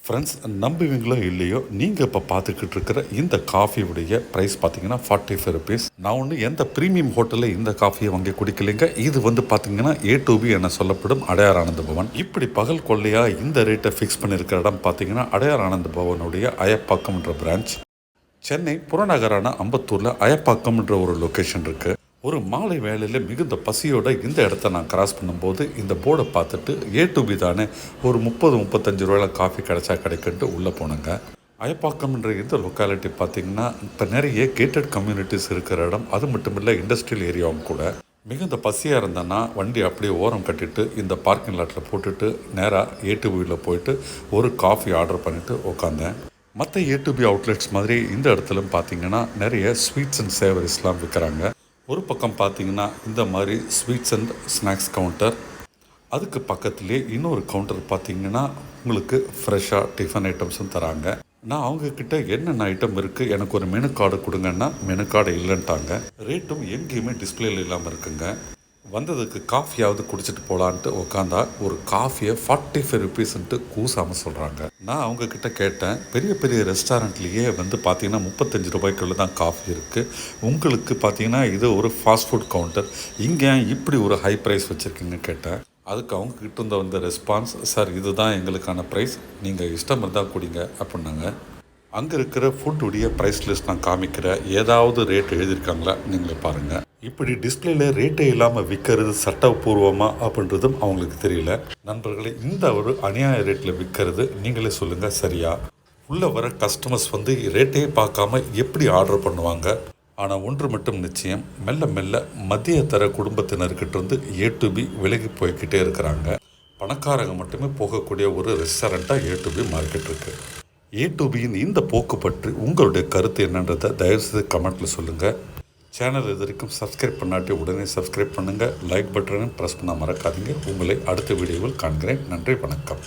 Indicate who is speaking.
Speaker 1: Friends, நம்புவீங்களோ இல்லையோ, நீங்கள் இப்போ பார்த்துக்கிட்டு இருக்கிற இந்த காஃபியுடைய ப்ரைஸ் பார்த்தீங்கன்னா 45 ருபீஸ். நான் ஒன்று எந்த ப்ரீமியம் ஹோட்டலில் இந்த காஃபியை வாங்கி குடிக்கலைங்க. இது வந்து பார்த்தீங்கன்னா A2B என சொல்லப்படும் அடையார் ஆனந்த பவன். இப்படி பகல் கொள்ளையாக இந்த ரேட்டை ஃபிக்ஸ் பண்ணியிருக்கிற இடம் பார்த்தீங்கன்னா அடையார் ஆனந்த பவனுடைய அயப்பாக்கம்ன்ற பிரான்ச். சென்னை புறநகரான அம்பத்தூரில் அயப்பாக்கம்ன்ற ஒரு லொக்கேஷன் இருக்குது. ஒரு மாலை வேளையில் மிகுந்த பசியோட இந்த இடத்த நான் கிராஸ் பண்ணும்போது இந்த போர்டை பார்த்துட்டு A2B தானே, ஒரு 30-35 ரூபாயில் காஃபி கிடைச்சா கிடைக்குன்ட்டு உள்ளே போனேங்க. அயப்பாக்கம்ன்ற இந்த லொக்காலிட்டி பார்த்திங்கன்னா இப்போ நிறைய கேட்டட் கம்யூனிட்டிஸ் இருக்கிற இடம். அது மட்டும் இல்லை, இண்டஸ்ட்ரியல் ஏரியாவும் கூட. மிகுந்த பசியாக இருந்தேன்னா வண்டி அப்படியே ஓரம் கட்டிட்டு இந்த பார்க்கிங் லாட்டில் போட்டுட்டு நேராக A2Bயில் போயிட்டு ஒரு காஃபி ஆர்டர் பண்ணிவிட்டு உட்காந்தேன். மற்ற A2B அவுட்லெட்ஸ் மாதிரி இந்த இடத்துல பார்த்தீங்கன்னா நிறைய ஸ்வீட்ஸ் அண்ட் சேவரிஸ்லாம் விற்கிறாங்க. ஒரு பக்கம் பார்த்தீங்கன்னா இந்த மாதிரி ஸ்வீட்ஸ் அண்ட் ஸ்நாக்ஸ் கவுண்டர், அதுக்கு பக்கத்துலேயே இன்னொரு கவுண்டர் பார்த்தீங்கன்னா உங்களுக்கு ஃப்ரெஷ்ஷாக டிஃபன் ஐட்டம்ஸும் தராங்க. நான் அவங்கக்கிட்ட என்னென்ன ஐட்டம் இருக்குது, எனக்கு ஒரு மெனு கார்டு கொடுங்கன்னா மெனு கார்டு இல்லைன்ட்டாங்க. ரேட்டும் எங்கேயுமே டிஸ்பிளேல இல்லாமல் இருக்குங்க. வந்ததுக்கு காஃபியாவது குடிச்சிட்டு போகலான்ட்டு உட்காந்தா ஒரு காஃபியை 45 ருபீஸ்ன்ட்டு கூசாமல் சொல்கிறாங்க. நான் அவங்கக்கிட்ட கேட்டேன், பெரிய பெரிய ரெஸ்டாரண்ட்லேயே வந்து பார்த்தீங்கன்னா 35 ரூபாய்க்குள்ளே தான் காஃபி இருக்குது, உங்களுக்கு பார்த்தீங்கன்னா இது ஒரு ஃபாஸ்ட் ஃபுட் கவுண்டர், இங்கே இப்படி ஒரு ஹை ப்ரைஸ் வச்சுருக்கீங்கன்னு கேட்டேன். அதுக்கு அவங்கக்கிட்ட இருந்த வந்த ரெஸ்பான்ஸ், சார் இதுதான் எங்களுக்கான ப்ரைஸ், நீங்கள் இஷ்டம் இருந்தால் குடிங்க அப்படின்னாங்க. அங்கே இருக்கிற ஃபுட்டுடைய ப்ரைஸ் லிஸ்ட் நான் காமிக்கிறேன், ஏதாவது ரேட் எழுதியிருக்காங்களா நீங்களே பாருங்கள். இப்படி டிஸ்பிளேல ரேட்டே இல்லாமல் விற்கிறது சட்டப்பூர்வமாக அப்படின்றதும் அவங்களுக்கு தெரியல. நண்பர்களே, இந்த ஒரு அநியாய ரேட்டில் விற்கிறது நீங்களே சொல்லுங்கள் சரியா? உள்ளே வர கஸ்டமர்ஸ் வந்து ரேட்டே பார்க்காம எப்படி ஆர்டர் பண்ணுவாங்க? ஆனால் ஒன்று மட்டும் நிச்சயம், மெல்ல மெல்ல மத்திய தர குடும்பத்தினர்கிட்ட இருந்து A2B விலகி போய்கிட்டே இருக்கிறாங்க. பணக்காரங்க மட்டுமே போகக்கூடிய ஒரு ரெஸ்டாரண்ட்டாக A2B மார்க்கெட் இருக்குது. A2Bயின் இந்த போக்கு பற்றி உங்களுடைய கருத்து என்னன்றதை தயவுசெய்து கமெண்ட்டில் சொல்லுங்கள். சேனல் இது வரைக்கும் சப்ஸ்கிரைப் பண்ணாட்டி உடனே சப்ஸ்கிரைப் பண்ணுங்கள். லைக் பட்டனையும் ப்ரெஸ் பண்ண மறக்காதீங்க. உங்களை அடுத்த வீடியோவில் காண்கிறேன். நன்றி, வணக்கம்.